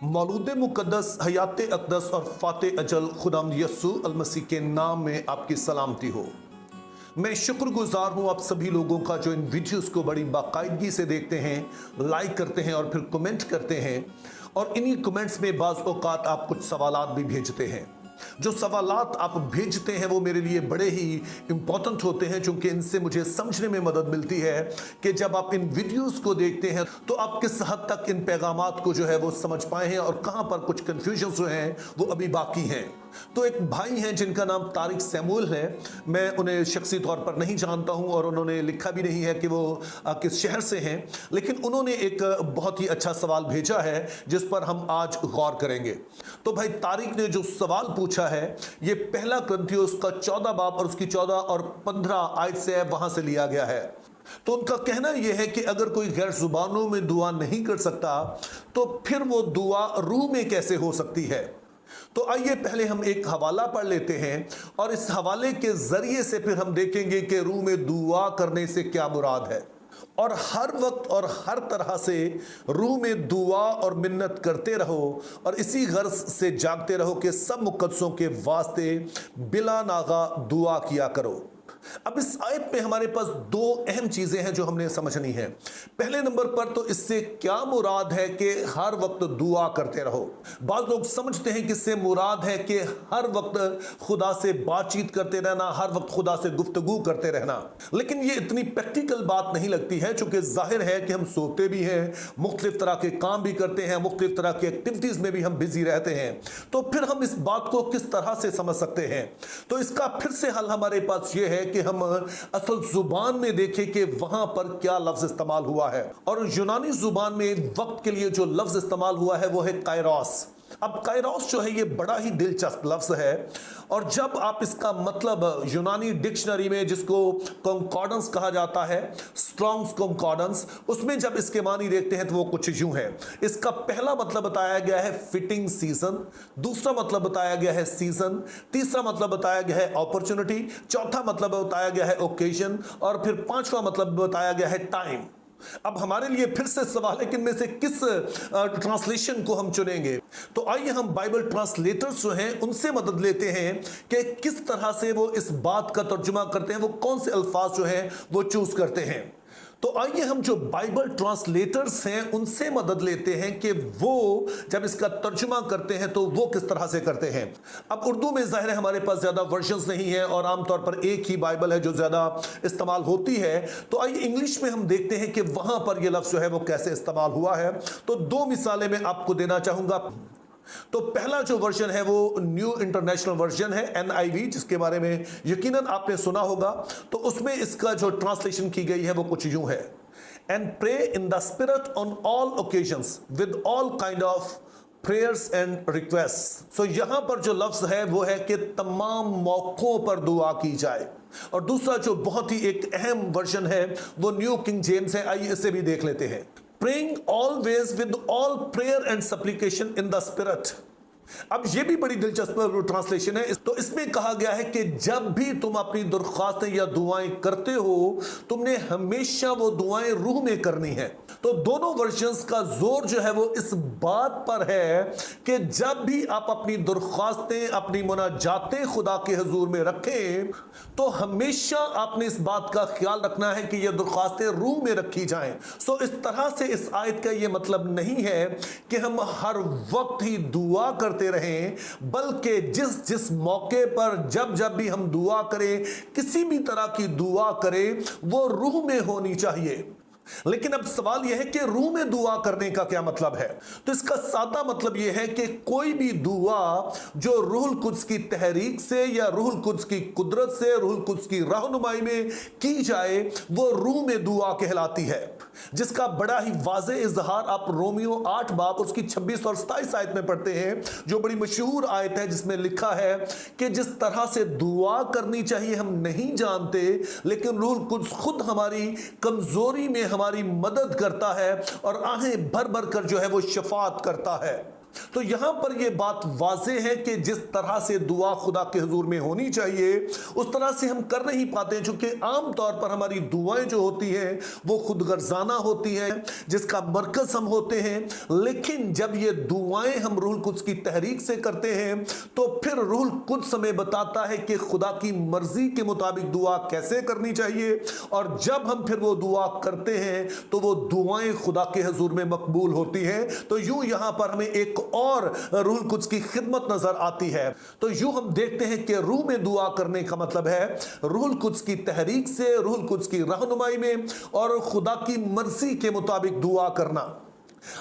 मौलूद मुक़द्दस हयात अक़दस और फ़ाते अजल खुदाम यस्सु अलमसीह के नाम में आपकी सलामती हो। मैं शुक्रगुजार हूँ आप सभी लोगों का जो इन वीडियोस को बड़ी बाकायदगी से देखते हैं, लाइक करते हैं और फिर कमेंट करते हैं। और इन्हीं कमेंट्स में बाज़ औक़ात आप कुछ सवालात भी भेजते हैं। जो सवालात आप भेजते हैं वो मेरे लिए बड़े ही इंपॉर्टेंट होते हैं, क्योंकि इनसे मुझे समझने में मदद मिलती है कि जब आप इन वीडियोस को देखते हैं तो आप किस हद तक इन पैगामात को जो है वो समझ पाए हैं और कहां पर कुछ कंफ्यूजन जो हैं वो अभी बाकी हैं। तो एक भाई हैं जिनका नाम तारिक सैमुअल है। मैं उन्हें शख्सी तौर पर नहीं जानता हूं और उन्होंने लिखा भी नहीं है कि वो किस शहर से हैं, लेकिन उन्होंने एक बहुत ही अच्छा सवाल भेजा है जिस पर हम आज गौर करेंगे। तो भाई तारिक ने जो सवाल पूछा है ये पहला कुरिन्थियों का 14 बाब और उसकी 14 और 15 आयत से है, वहां से लिया गया है। तो उनका कहना यह है कि अगर कोई गैर जुबानों में दुआ नहीं कर सकता तो फिर वो दुआ रूह में कैसे हो सकती है। तो आइए पहले हम एक हवाला पढ़ लेते हैं और इस हवाले के जरिए से फिर हम देखेंगे कि रूह में दुआ करने से क्या मुराद है। और हर वक्त और हर तरह से रूह में दुआ और मिन्नत करते रहो और इसी गर्ज से जागते रहो कि सब मुक़द्दसों के वास्ते बिला नागा दुआ किया करो। अब इस आयत में हमारे पास दो अहम चीजें हैं जो हमने समझनी है। पहले नंबर पर तो इससे क्या मुराद है कि हर वक्त दुआ करते रहो। बाज़ लोग समझते हैं कि इससे मुराद है कि हर वक्त खुदा से बातचीत करते रहना, हर वक्त खुदा से गुफ्तगू करते रहना, लेकिन ये इतनी प्रैक्टिकल बात नहीं लगती है, चूंकि जाहिर है कि हम सोते भी हैं, मुख्तलिफ तरह के काम भी करते हैं, मुख्तलिफ तरह की एक्टिविटीज में भी हम बिजी रहते हैं। तो फिर हम इस बात को किस तरह से समझ सकते हैं। तो इसका फिर से हल हमारे पास ये है कि हम असल जुबान में देखें कि वहां पर क्या लफ्ज इस्तेमाल हुआ है। और यूनानी जुबान में वक्त के लिए जो लफ्ज इस्तेमाल हुआ है वो है कायरोस। अब कायरोस जो है ये बड़ा ही दिलचस्प लफ्ज है और जब आप इसका मतलब यूनानी डिक्शनरी में, जिसको कॉन्कॉर्डेंस कहा जाता है, स्ट्रॉन्ग्स कॉन्कॉर्डेंस, उसमें जब इसके मानी देखते हैं तो वो कुछ यूं है। इसका पहला मतलब बताया गया है फिटिंग सीजन, दूसरा मतलब बताया गया है सीजन, तीसरा मतलब बताया गया है अपॉर्चुनिटी, चौथा मतलब बताया गया है ओकेजन और फिर पांचवा मतलब बताया गया है टाइम। अब हमारे लिए फिर से सवाल है कि इनमें से किस ट्रांसलेशन को हम चुनेंगे। तो आइए हम बाइबल ट्रांसलेटर्स जो हैं उनसे मदद लेते हैं कि किस तरह से वो इस बात का तर्जुमा करते हैं, वो कौन से अल्फाज जो हैं वो चूज करते हैं। तो आइए हम जो बाइबल ट्रांसलेटर्स हैं उनसे मदद लेते हैं कि वो जब इसका तर्जुमा करते हैं तो वो किस तरह से करते हैं। अब उर्दू में जाहिर है हमारे पास ज़्यादा वर्जन्स नहीं है और आमतौर पर एक ही बाइबल है जो ज़्यादा इस्तेमाल होती है। तो आइए इंग्लिश में हम देखते हैं कि वहाँ पर ये लफ्ज़ जो है वो कैसे इस्तेमाल हुआ है। तो दो मिसालें मैं आपको देना चाहूँगा। तो पहला जो वर्जन है वो न्यू इंटरनेशनल वर्जन है, NIV, जिसके बारे में यकीनन आपने सुना होगा। तो उसमें इसका जो ट्रांसलेशन की गई है वो कुछ यूं है, and pray in the spirit on all occasions with all kind of prayers and request. So यहां पर जो लफ्ज है वो है कि तमाम मौकों पर दुआ की जाए। और दूसरा जो बहुत ही एक अहम वर्जन है वो न्यू किंग जेम्स है। आइए इसे भी देख लेते हैं। Praying always with all prayer and supplication in the spirit। अब ये भी बड़ी दिलचस्प ट्रांसलेशन है। तो इसमें कहा गया है कि जब भी तुम अपनी दरख्वास्तें या दुआएं करते हो तुमने हमेशा वो दुआएं रूह में करनी है। तो दोनों वर्जन्स का जोर जो है वो इस बात पर है कि जब भी आप अपनी दरख्वास्तें, अपनी मुनाजातें खुदा के हुजूर में रखें तो हमेशा आपने इस बात का ख्याल रखना है कि ये दरख्वास्तें रूह में रखी जाएं। सो इस तरह से इस आयत का ये मतलब नहीं है कि हम हर वक्त ही दुआ करते रहें, बल्कि जिस जिस मौके पर जब जब भी हम दुआ करें, किसी भी तरह की दुआ करें, वो रूह में होनी चाहिए। लेकिन अब सवाल यह है कि रूह में दुआ करने का क्या मतलब है। तो इसका सादा मतलब यह है कि कोई भी दुआ जो रूहुल कुद्स की तहरीक से या रूहुल कुद्स की कुदरत से, रूहुल कुद्स की रहनुमाई में की जाए वो रूह में दुआ कहलाती है, जिसका बड़ा ही वाज़ेह इजहार आप रोमियो 8 बाब उसकी 26 और 27 आयत में पढ़ते हैं, जो बड़ी मशहूर आयत है, जिसमें लिखा है कि जिस तरह से दुआ करनी चाहिए हम नहीं जानते, लेकिन रूहुल कुद्स खुद हमारी कमजोरी में हमारी मदद करता है और आहें भर भर कर जो है वो शफात करता है। तो यहां पर यह बात वाज़ेह है कि जिस तरह से दुआ खुदा के हुजूर में होनी चाहिए उस तरह से हम कर नहीं पाते, क्योंकि आम तौर पर हमारी दुआएं जो होती हैं वो खुद गर्जाना होती हैं, जिसका मरकज हम होते हैं। लेकिन जब ये दुआएं हम रूहुल कुद्स की तहरीक से करते हैं तो फिर रूहुल कुद्स हमें बताता है कि खुदा की मर्जी के मुताबिक दुआ कैसे करनी चाहिए, और जब हम फिर वो दुआ करते हैं तो वो दुआएं खुदा के हुजूर में मकबूल होती हैं। तो यूं यहां पर हमें एक और रूहुल कुद्स की खिदमत नजर आती है। तो यूं हम देखते हैं कि रूह में दुआ करने का मतलब है रूहुल कुद्स की तहरीक से, रूहुल कुद्स की रहनुमाई में और खुदा की मर्जी के मुताबिक दुआ करना।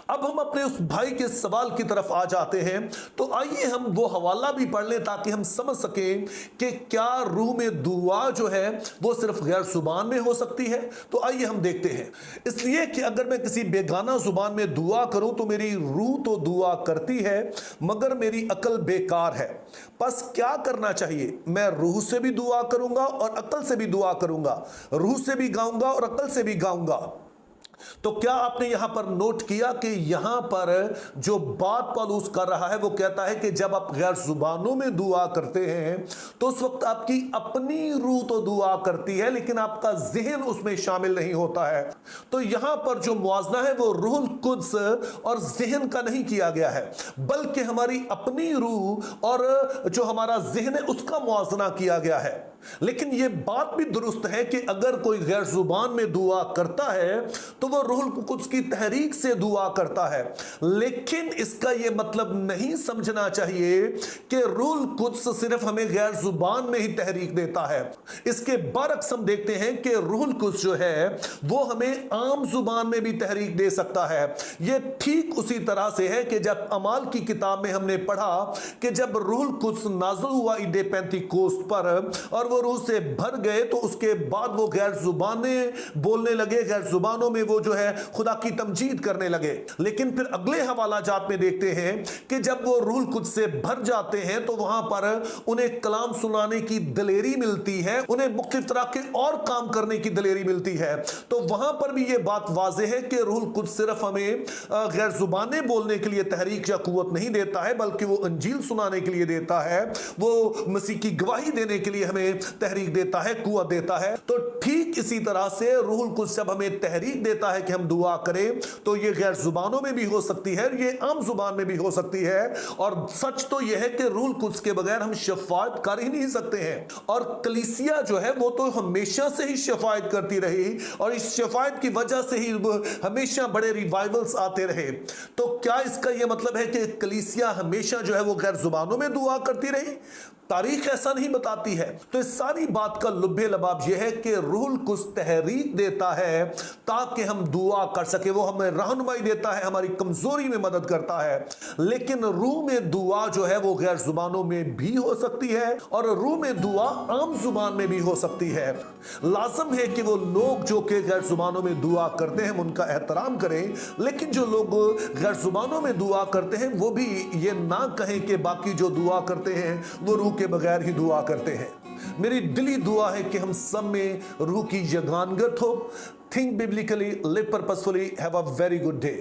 अब हम अपने उस भाई के सवाल की तरफ आ जाते हैं, तो आइए हम वो हवाला भी पढ़ लें ताकि हम समझ सकें कि क्या रूह में दुआ जो है वो सिर्फ गैर जुबान में हो सकती है। तो आइए हम देखते हैं। इसलिए कि अगर मैं किसी बेगाना जुबान में दुआ करूं तो मेरी रूह तो दुआ करती है मगर मेरी अकल बेकार है। बस क्या करना चाहिए? मैं रूह से भी दुआ करूंगा और अकल से भी दुआ करूंगा, रूह से भी गाऊंगा और अकल से भी गाऊंगा। तो क्या आपने यहां पर नोट किया कि यहां पर जो बात पौलुस कर रहा है वो कहता है कि जब आप गैर जुबानों में दुआ करते हैं तो उस वक्त आपकी अपनी रूह तो दुआ करती है लेकिन आपका ज़हन उसमें शामिल नहीं होता है। तो यहां पर जो मुआजना है वो रूहुल कुद्स और ज़हन का नहीं किया गया है, बल्कि हमारी अपनी रूह और जो हमारा ज़हन है उसका मुआजना किया गया है। लेकिन यह बात भी दुरुस्त है कि अगर कोई गैर जुबान में दुआ करता है तो वो रूहुल कुद्स की तहरीक से दुआ करता है, लेकिन इसका यह मतलब नहीं समझना चाहिए कि रूहुल कुद्स सिर्फ हमें गैर जुबान में ही तहरीक देता है। इसके बरअक्स हम देखते हैं कि रूहुल कुद्स जो है वो हमें आम जुबान में भी तहरीक दे सकता है। यह ठीक उसी तरह से है कि जब अमाल की किताब में हमने पढ़ा कि जब रूहुल कुद्स नाज़िल हुआ ईद पेंतीकोस्त पर और वो रूह से भर गए तो उसके बाद वो गैर जुबानें बोलने लगे, गैर जुबानों में वो जो है खुदा की तमजीद करने लगे। लेकिन फिर अगले हवाला जात में देखते हैं कि जब वो रूहुल कुद्स से भर जाते हैं तो वहां पर उन्हें कलाम सुनाने की दलेरी मिलती है, उन्हें मुख्तलिफ तरह के और काम करने की दलेरी मिलती है। तो वहां पर भी ये बात वाज़ेह है कि रूहुल कुद्स सिर्फ हमें गैर जुबानें बोलने के लिए तहरीक या कुव्वत नहीं देता है, बल्कि वो अंजील सुनाने के लिए देता है, वो मसीह की गवाही देने के लिए हमें तहरीक देता है, कुव्वत देता है। तो ठीक इसी तरह से रूहुल कुद्स जब हमें तहरीक देता है कि हम दुआ करें तो ये गैर जुबानों में भी हो सकती है, ये आम जुबान में भी हो सकती है। और सच तो यह है कि रूहुल कुद्स के बगैर हम शफाअत कर ही नहीं सकते हैं। और कलीसिया जो है वो तो हमेशा से ही शफाअत करती रही और इस शफाअत की वजह से ही हमेशा बड़े रिवाइवल्स आते रहे। तो क्या इसका यह मतलब है कि कलीसिया हमेशा जो है वो गैर जुबानों में दुआ करती रही? तारीख ऐसा नहीं बताती है। तो इस सारी बात का लुब्बे लबाब यह है कि रूहुल कुद्स तहरीक देता है ताकि हम दुआ कर सके, वो हमें रहनुमाई देता है, हमारी कमजोरी में मदद करता है। लेकिन रूह में दुआ जो है वो गैर जुबानों में भी हो सकती है और रूह में दुआ आम जुबान में भी हो सकती है। लाजम है कि वो लोग जो कि गैर जुबानों में दुआ करते हैं उनका एहतराम करें, लेकिन जो लोग गैर जुबानों में दुआ करते हैं वो भी ये ना कहें कि बाकी जो दुआ करते हैं वो रूह के बगैर ही दुआ करते हैं। मेरी दिली दुआ है कि हम सब में रूह की यगानगत हो। Think biblically, live purposefully, have a very good day.